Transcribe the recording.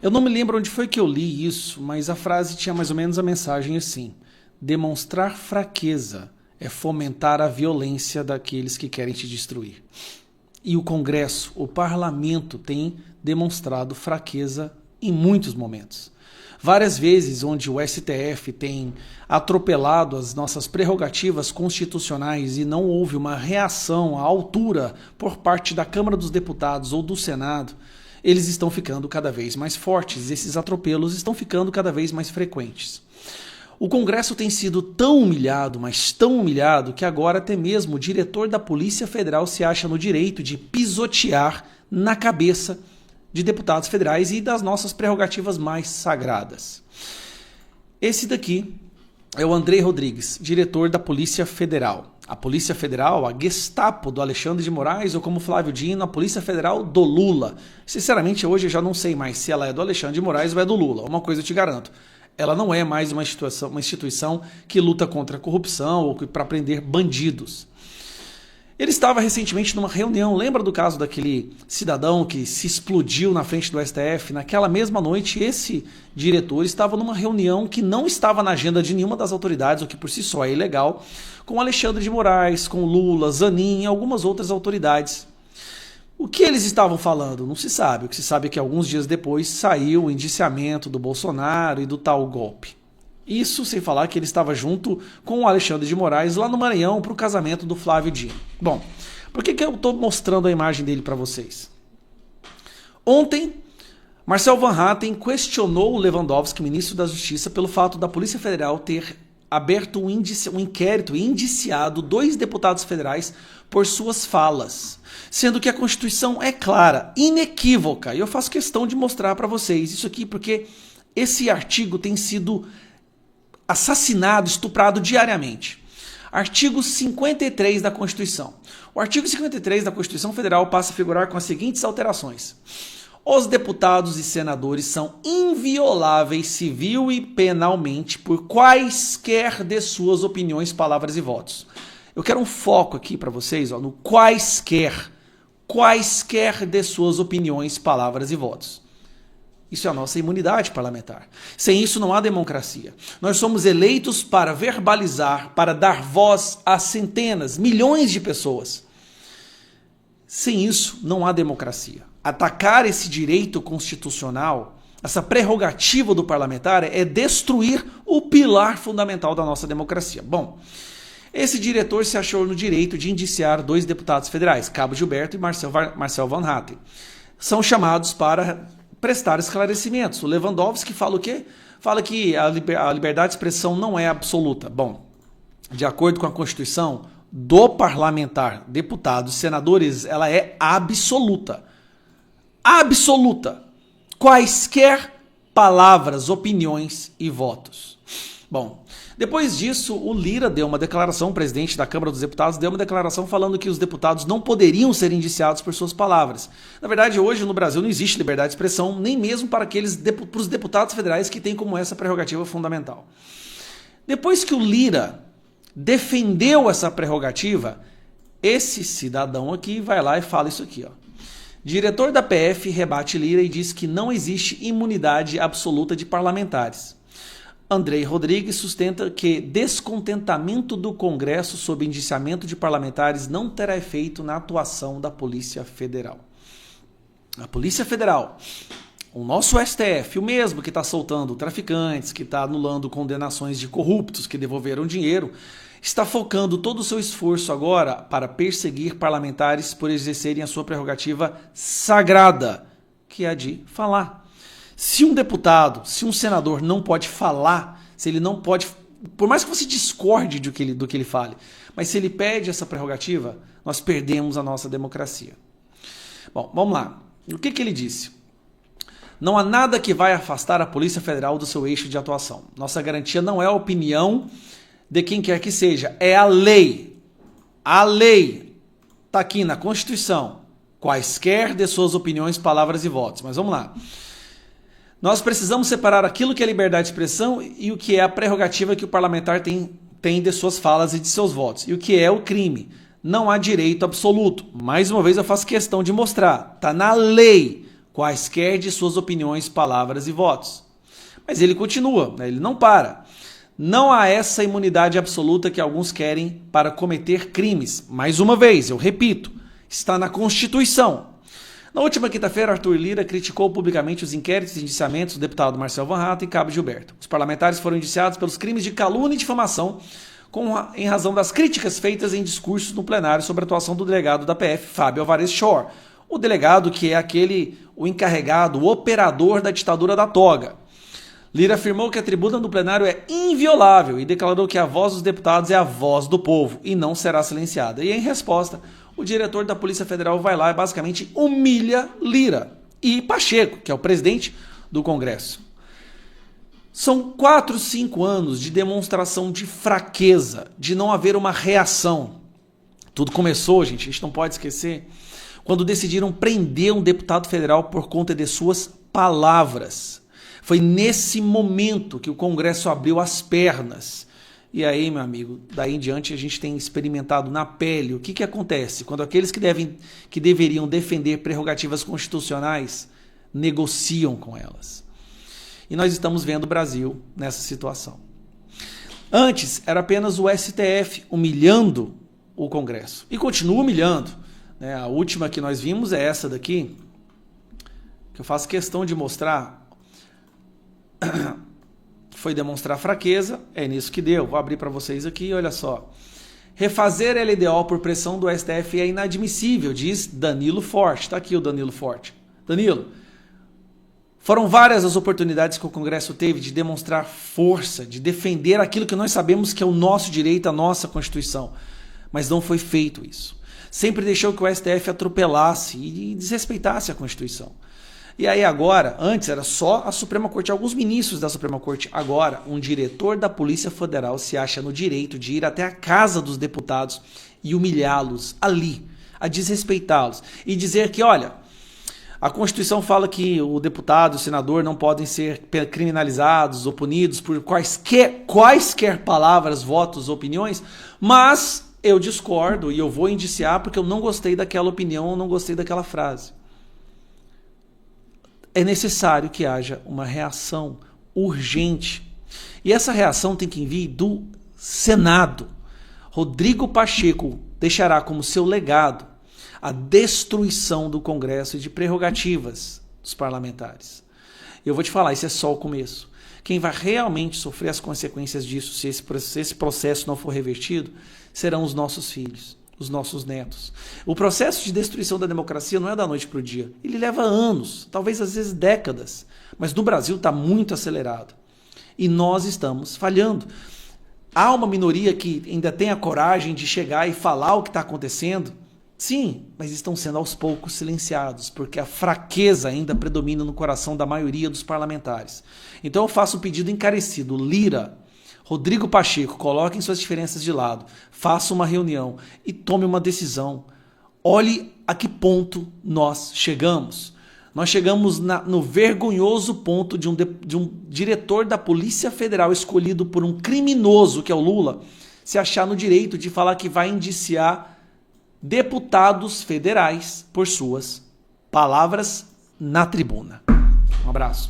Eu não me lembro onde foi que eu li isso, mas a frase tinha mais ou menos a mensagem assim: demonstrar fraqueza é fomentar a violência daqueles que querem te destruir. E o Congresso, o parlamento, tem demonstrado fraqueza em muitos momentos. Várias vezes onde o STF tem atropelado as nossas prerrogativas constitucionais e não houve uma reação à altura por parte da Câmara dos Deputados ou do Senado, eles estão ficando cada vez mais fortes, esses atropelos estão ficando cada vez mais frequentes. O Congresso tem sido tão humilhado, mas tão humilhado, que agora até mesmo o diretor da Polícia Federal se acha no direito de pisotear na cabeça de deputados federais e das nossas prerrogativas mais sagradas. Esse daqui é o Andrei Rodrigues, diretor da Polícia Federal. A Polícia Federal, a Gestapo do Alexandre de Moraes, ou como Flávio Dino, a Polícia Federal do Lula. Sinceramente, hoje eu já não sei mais se ela é do Alexandre de Moraes ou é do Lula. Uma coisa eu te garanto: ela não é mais uma instituição que luta contra a corrupção ou para prender bandidos. Ele estava recentemente numa reunião, lembra do caso daquele cidadão que se explodiu na frente do STF? Naquela mesma noite, esse diretor estava numa reunião que não estava na agenda de nenhuma das autoridades, o que por si só é ilegal, com Alexandre de Moraes, com Lula, Zanin e algumas outras autoridades. O que eles estavam falando? Não se sabe. O que se sabe é que alguns dias depois saiu o indiciamento do Bolsonaro e do tal golpe. Isso sem falar que ele estava junto com o Alexandre de Moraes lá no Maranhão para o casamento do Flávio Dino. Bom, por que eu estou mostrando a imagem dele para vocês? Ontem, Marcel Van Hatten questionou o Lewandowski, ministro da Justiça, pelo fato da Polícia Federal ter aberto um inquérito e indiciado 2 deputados federais por suas falas, sendo que a Constituição é clara, inequívoca, e eu faço questão de mostrar para vocês isso aqui porque esse artigo tem sido assassinado, estuprado diariamente. Artigo 53 da Constituição. O artigo 53 da Constituição Federal passa a figurar com as seguintes alterações: os deputados e senadores são invioláveis civil e penalmente por quaisquer de suas opiniões, palavras e votos. Eu quero um foco aqui para vocês, no quaisquer de suas opiniões, palavras e votos. Isso é a nossa imunidade parlamentar. Sem isso não há democracia. Nós somos eleitos para verbalizar, para dar voz a centenas, milhões de pessoas. Sem isso não há democracia. Atacar esse direito constitucional, essa prerrogativa do parlamentar, é destruir o pilar fundamental da nossa democracia. Bom, esse diretor se achou no direito de indiciar 2 deputados federais, Cabo Gilberto e Marcel Van Hatten. São chamados para prestar esclarecimentos. O Lewandowski fala o quê? Fala que a liberdade de expressão não é absoluta. Bom, de acordo com a Constituição do parlamentar, deputados, senadores, ela é absoluta. Absoluta. Quaisquer palavras, opiniões e votos. Bom, depois disso, o Lira deu uma declaração, o presidente da Câmara dos Deputados deu uma declaração falando que os deputados não poderiam ser indiciados por suas palavras. Na verdade, hoje no Brasil não existe liberdade de expressão, nem mesmo para os deputados federais que têm como essa prerrogativa fundamental. Depois que o Lira defendeu essa prerrogativa, esse cidadão aqui vai lá e fala isso aqui, ó. Diretor da PF rebate Lira e diz que não existe imunidade absoluta de parlamentares. Andrei Rodrigues sustenta que descontentamento do Congresso sob indiciamento de parlamentares não terá efeito na atuação da Polícia Federal. A Polícia Federal, o nosso STF, o mesmo que está soltando traficantes, que está anulando condenações de corruptos que devolveram dinheiro, está focando todo o seu esforço agora para perseguir parlamentares por exercerem a sua prerrogativa sagrada, que é a de falar. Se um deputado, se um senador não pode falar, se ele não pode, por mais que você discorde do que ele fale, mas se ele pede essa prerrogativa, nós perdemos a nossa democracia. Bom, vamos lá. O que ele disse? Não há nada que vai afastar a Polícia Federal do seu eixo de atuação. Nossa garantia não é a opinião de quem quer que seja, é a lei. A lei está aqui na Constituição. Quaisquer de suas opiniões, palavras e votos. Mas vamos lá. Nós precisamos separar aquilo que é liberdade de expressão e o que é a prerrogativa que o parlamentar tem de suas falas e de seus votos. E o que é o crime. Não há direito absoluto. Mais uma vez eu faço questão de mostrar. Está na lei. quaisquer de suas opiniões, palavras e votos. Mas ele continua, né? Ele não para. Não há essa imunidade absoluta que alguns querem para cometer crimes. Mais uma vez, eu repito, está na Constituição. Na última quinta-feira, Arthur Lira criticou publicamente os inquéritos e indiciamentos do deputado Marcel Van Hatten e Cabo Gilberto. Os parlamentares foram indiciados pelos crimes de calúnia e difamação em razão das críticas feitas em discursos no plenário sobre a atuação do delegado da PF, Fábio Alvarez Shore. O delegado que é o encarregado, o operador da ditadura da toga. Lira afirmou que a tribuna do plenário é inviolável e declarou que a voz dos deputados é a voz do povo e não será silenciada. E em resposta, o diretor da Polícia Federal vai lá e basicamente humilha Lira e Pacheco, que é o presidente do Congresso. São 4, 5 anos de demonstração de fraqueza, de não haver uma reação. Tudo começou, gente, a gente não pode esquecer, quando decidiram prender um deputado federal por conta de suas palavras. Foi nesse momento que o Congresso abriu as pernas. E aí, meu amigo, daí em diante a gente tem experimentado na pele o que acontece quando aqueles que deveriam defender prerrogativas constitucionais negociam com elas. E nós estamos vendo o Brasil nessa situação. Antes era apenas o STF humilhando o Congresso. E continua humilhando. Né? A última que nós vimos é essa daqui, que eu faço questão de mostrar. Foi demonstrar fraqueza, é nisso que deu. Vou abrir para vocês aqui, olha só. Refazer a LDO por pressão do STF é inadmissível, diz Danilo Forte. Está aqui o Danilo Forte. Danilo, foram várias as oportunidades que o Congresso teve de demonstrar força, de defender aquilo que nós sabemos que é o nosso direito, a nossa Constituição. Mas não foi feito isso. Sempre deixou que o STF atropelasse e desrespeitasse a Constituição. E aí agora, antes era só a Suprema Corte, alguns ministros da Suprema Corte. Agora, um diretor da Polícia Federal se acha no direito de ir até a casa dos deputados e humilhá-los ali, a desrespeitá-los. E dizer que, olha, a Constituição fala que o deputado, o senador não podem ser criminalizados ou punidos por quaisquer palavras, votos, opiniões, mas eu discordo e eu vou indiciar porque eu não gostei daquela opinião ou não gostei daquela frase. É necessário que haja uma reação urgente. E essa reação tem que vir do Senado. Rodrigo Pacheco deixará como seu legado a destruição do Congresso e de prerrogativas dos parlamentares. Eu vou te falar, isso é só o começo. Quem vai realmente sofrer as consequências disso, se esse processo não for revertido, serão os nossos filhos, os nossos netos. O processo de destruição da democracia não é da noite para o dia. Ele leva anos, talvez às vezes décadas. Mas no Brasil está muito acelerado. E nós estamos falhando. Há uma minoria que ainda tem a coragem de chegar e falar o que está acontecendo. Sim, mas estão sendo aos poucos silenciados, porque a fraqueza ainda predomina no coração da maioria dos parlamentares. Então eu faço um pedido encarecido. Lira, Rodrigo Pacheco, coloquem suas diferenças de lado, faça uma reunião e tome uma decisão. Olhe a que ponto nós chegamos. Nós chegamos no vergonhoso ponto de um diretor da Polícia Federal escolhido por um criminoso, que é o Lula, se achar no direito de falar que vai indiciar deputados federais por suas palavras na tribuna. Um abraço.